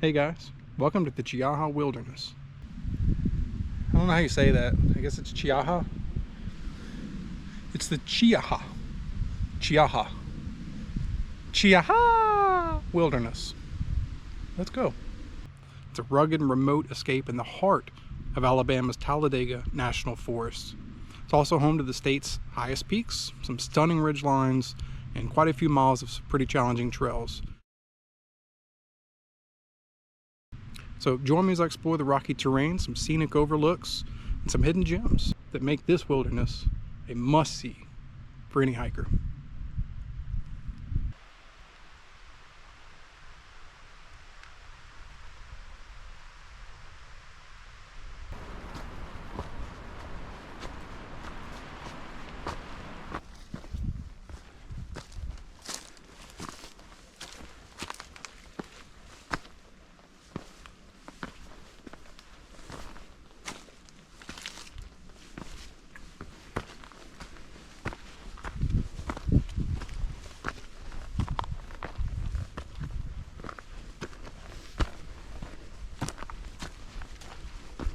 Hey guys, welcome to the Cheaha Wilderness. I don't know how you say that. I guess it's Cheaha. It's the Cheaha Wilderness. Let's go. It's a rugged and remote escape in the heart of Alabama's Talladega National Forest. It's also home to the state's highest peaks, some stunning ridge lines, and quite a few miles of pretty challenging trails. So join me as I explore the rocky terrain, some scenic overlooks, and some hidden gems that make this wilderness a must-see for any hiker.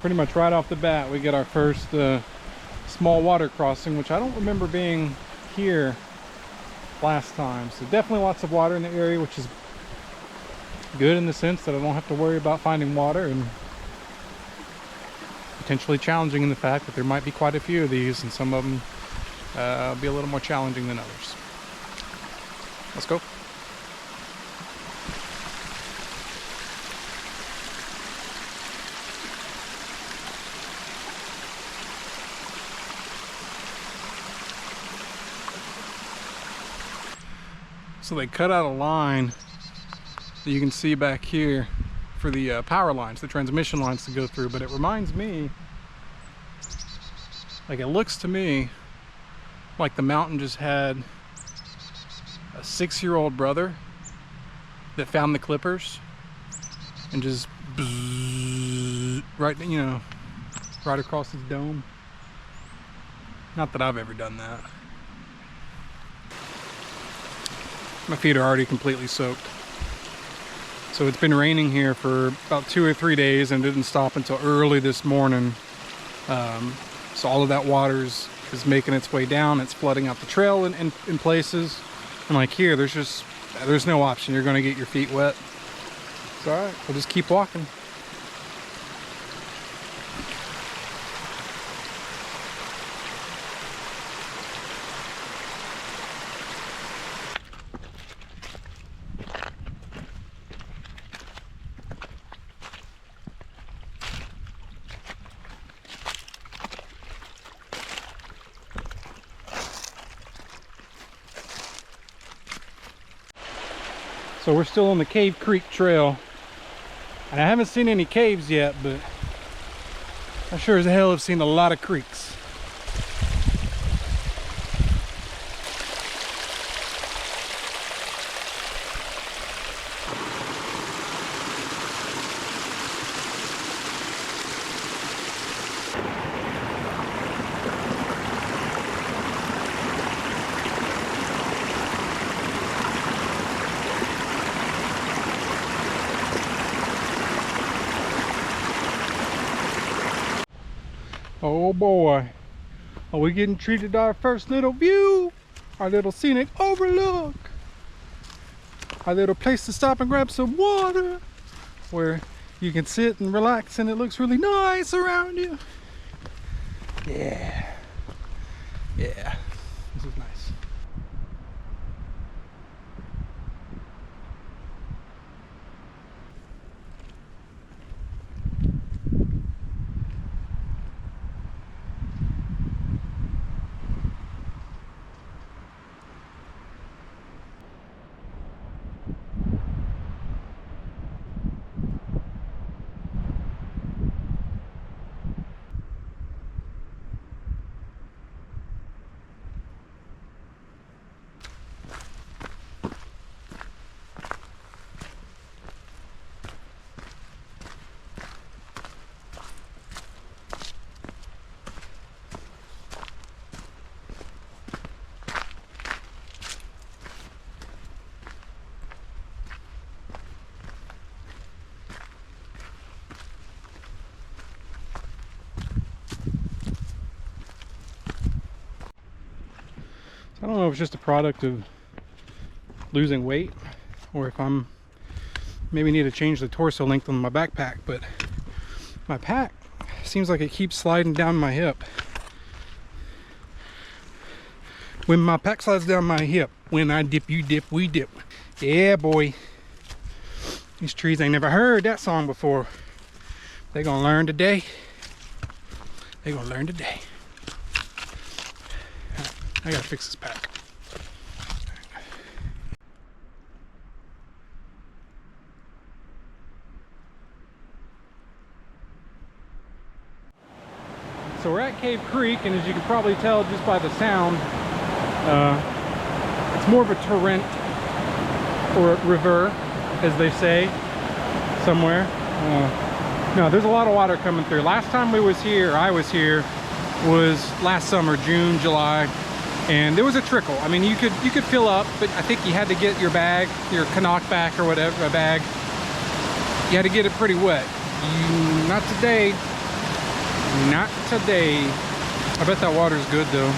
Pretty much right off the bat we get our first small water crossing, which I don't remember being here last time. So definitely lots of water in the area, which is good in the sense that I don't have to worry about finding water, and potentially challenging in the fact that there might be quite a few of these, and some of them be a little more challenging than others. Let's go. So they cut out a line that you can see back here for the power lines, the transmission lines to go through, but it reminds me, like it looks to me like the mountain just had a 6-year-old brother that found the clippers and just right, you know, right across his dome. Not that I've ever done that. My feet are already completely soaked. So it's been raining here for about 2 or 3 days and didn't stop until early this morning. So all of that water is making its way down. It's flooding out the trail in places. And like here, there's no option. You're gonna get your feet wet. It's all right, we'll just keep walking. So we're still on the Cave Creek Trail, and I haven't seen any caves yet, but I sure as hell have seen a lot of creeks. Oh boy, are we getting treated to our first little view, our little scenic overlook, our little place to stop and grab some water where you can sit and relax and it looks really nice around you. Yeah, this is nice. know if it's just a product of losing weight or if I'm maybe need to change the torso length on my backpack, but my pack seems like it keeps sliding down my hip. When my pack slides down my hip, when I dip, you dip, we dip. Yeah, boy. These trees ain't never heard that song before. They gonna learn today. They gonna learn today. Right, I gotta fix this pack. So we're at Cave Creek, and as you can probably tell just by the sound, it's more of a torrent or a river, as they say somewhere. No, there's a lot of water coming through. Last time I was here, was last summer, June, July, and there was a trickle. I mean, you could fill up, but I think you had to get your bag, your Canuck-back or whatever, a bag. You had to get it pretty wet. Not today. Not today. I bet that water's good though.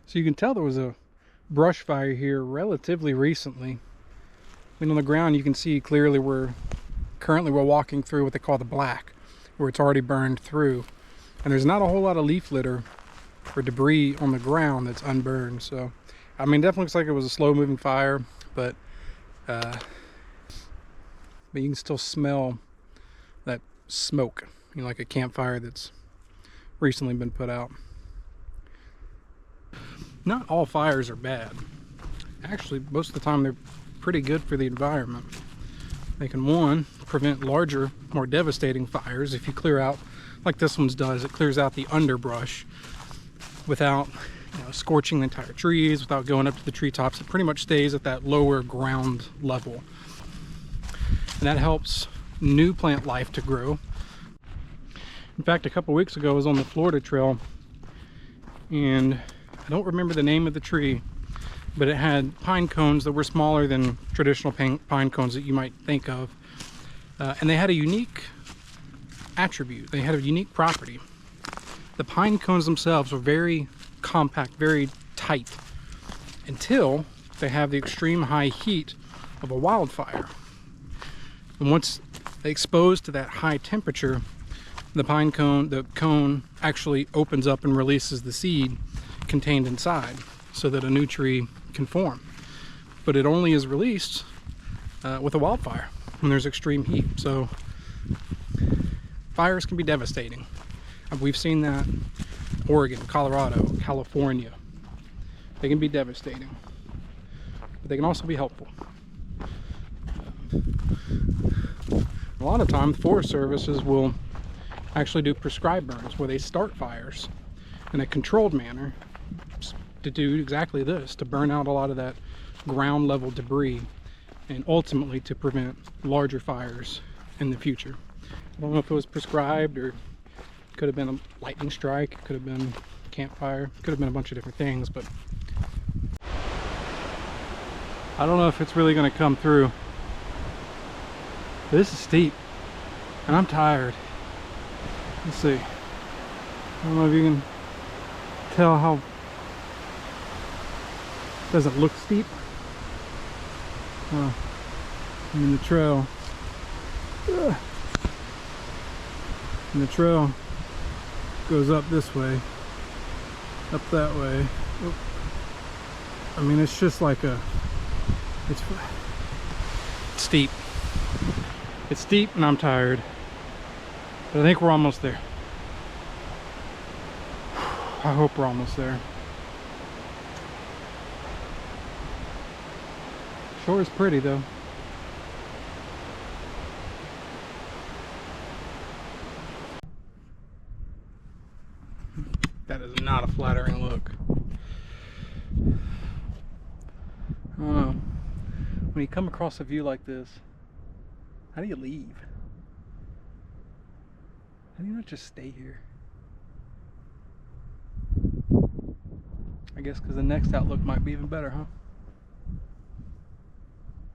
So you can tell there was a brush fire here relatively recently. I mean, on the ground you can see clearly we're walking through what they call the black, where it's already burned through. And there's not a whole lot of leaf litter or debris on the ground that's unburned. So, I mean, definitely looks like it was a slow moving fire, but you can still smell that smoke, you know, like a campfire that's recently been put out. Not all fires are bad. Actually, most of the time they're pretty good for the environment. They can, one, prevent larger, more devastating fires. If you clear out, like this one does, it clears out the underbrush without, you know, scorching the entire trees, without going up to the treetops. It pretty much stays at that lower ground level. And that helps new plant life to grow. In fact, a couple weeks ago I was on the Florida Trail, and I don't remember the name of the tree, but it had pine cones that were smaller than traditional pine cones that you might think of. And they had a unique attribute. They had a unique property. The pine cones themselves were very compact, very tight, until they have the extreme high heat of a wildfire. And once they expose to that high temperature, the cone actually opens up and releases the seed contained inside so that a new tree can form. But it only is released with a wildfire when there's extreme heat. So fires can be devastating. We've seen that in Oregon, Colorado, California. They can be devastating, but they can also be helpful. A lot of times Forest Services will actually do prescribed burns, where they start fires in a controlled manner to do exactly this, to burn out a lot of that ground level debris and ultimately to prevent larger fires in the future. I don't know if it was prescribed, or it could have been a lightning strike, it could have been a campfire, it could have been a bunch of different things, but I don't know if it's really going to come through. This is steep and I'm tired. Let's see. I don't know if you can tell how. Doesn't look steep. I mean, the trail. And the trail goes up this way, up that way. Oop. I mean, it's just like it's steep. It's steep and I'm tired. But I think we're almost there. I hope we're almost there. Sure is pretty though. That is not a flattering look. I don't know. When you come across a view like this, how do you leave? How do you not just stay here? I guess because the next outlook might be even better, huh?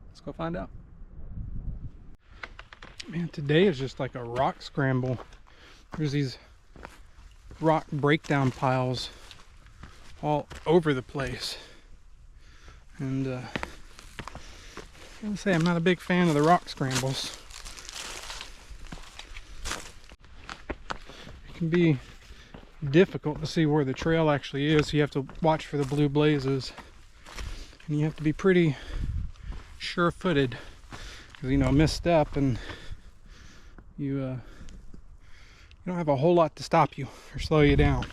Let's go find out. Man, today is just like a rock scramble. There's these rock breakdown piles all over the place. And I gotta say, I'm not a big fan of the rock scrambles. It can be difficult to see where the trail actually is. You have to watch for the blue blazes, and you have to be pretty sure-footed, because you know, a misstep and you don't have a whole lot to stop you or slow you down.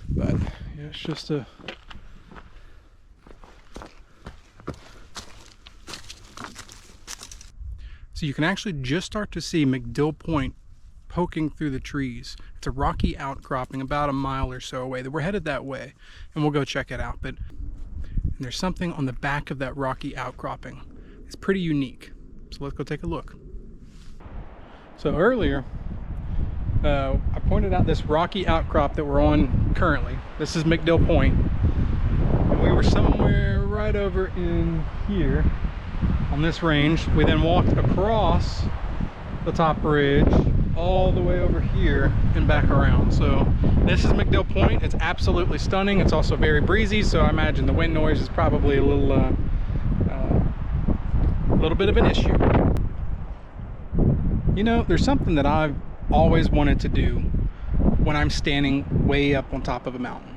But yeah, it's just a so you can actually just start to see McDill Point poking through the trees. It's a rocky outcropping about a mile or so away. We're headed that way, and we'll go check it out. But there's something on the back of that rocky outcropping. It's pretty unique. So let's go take a look. So earlier, I pointed out this rocky outcrop that we're on currently. This is McDill Point. And we were somewhere right over in here on this range. We then walked across the top ridge all the way over here and back around. So this is McDill Point. It's absolutely stunning. It's also very breezy, so I imagine the wind noise is probably a little bit of an issue. You know, there's something that I've always wanted to do when I'm standing way up on top of a mountain.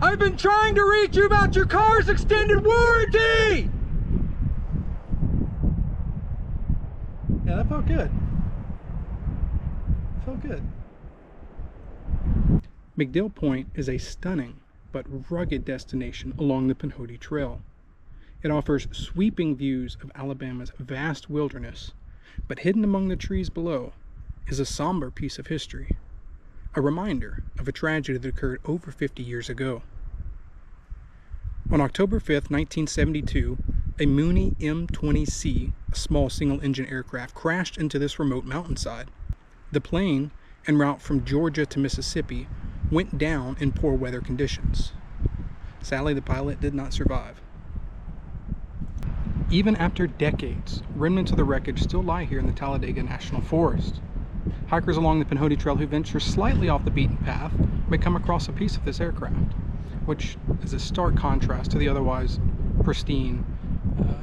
I've been trying to reach you about your car's extended warranty! Yeah, that felt good. Felt good. McDill Point is a stunning but rugged destination along the Pinhoti Trail. It offers sweeping views of Alabama's vast wilderness, but hidden among the trees below is a somber piece of history, a reminder of a tragedy that occurred over 50 years ago. On October 5th, 1972, a Mooney M-20C, a small single-engine aircraft, crashed into this remote mountainside. The plane, en route from Georgia to Mississippi, went down in poor weather conditions. Sadly, the pilot did not survive. Even after decades, remnants of the wreckage still lie here in the Talladega National Forest. Hikers along the Pinhoti Trail who venture slightly off the beaten path may come across a piece of this aircraft, which is a stark contrast to the otherwise pristine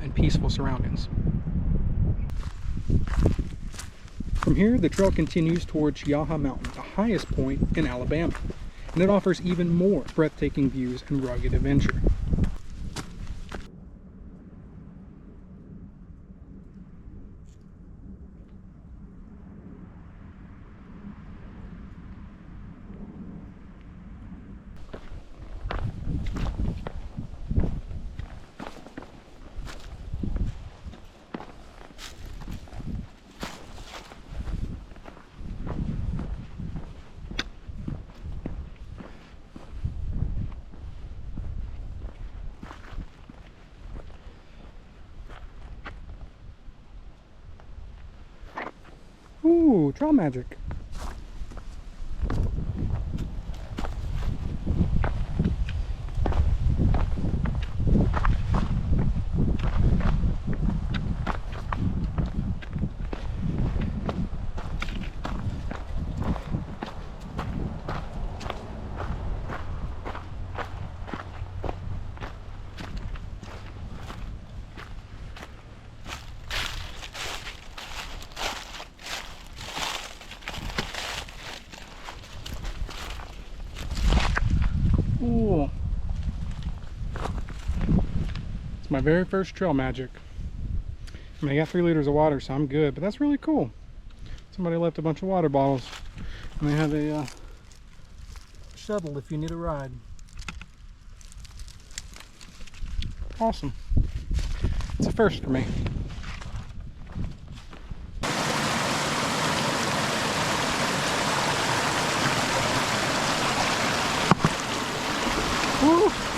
and peaceful surroundings. From here, the trail continues toward Cheaha Mountain, the highest point in Alabama, and it offers even more breathtaking views and rugged adventure. Ooh, trail magic. Cool. It's my very first trail magic. I mean, I got 3 liters of water, so I'm good, but that's really cool. Somebody left a bunch of water bottles, and they have a shuttle if you need a ride. Awesome. It's a first for me. Woo!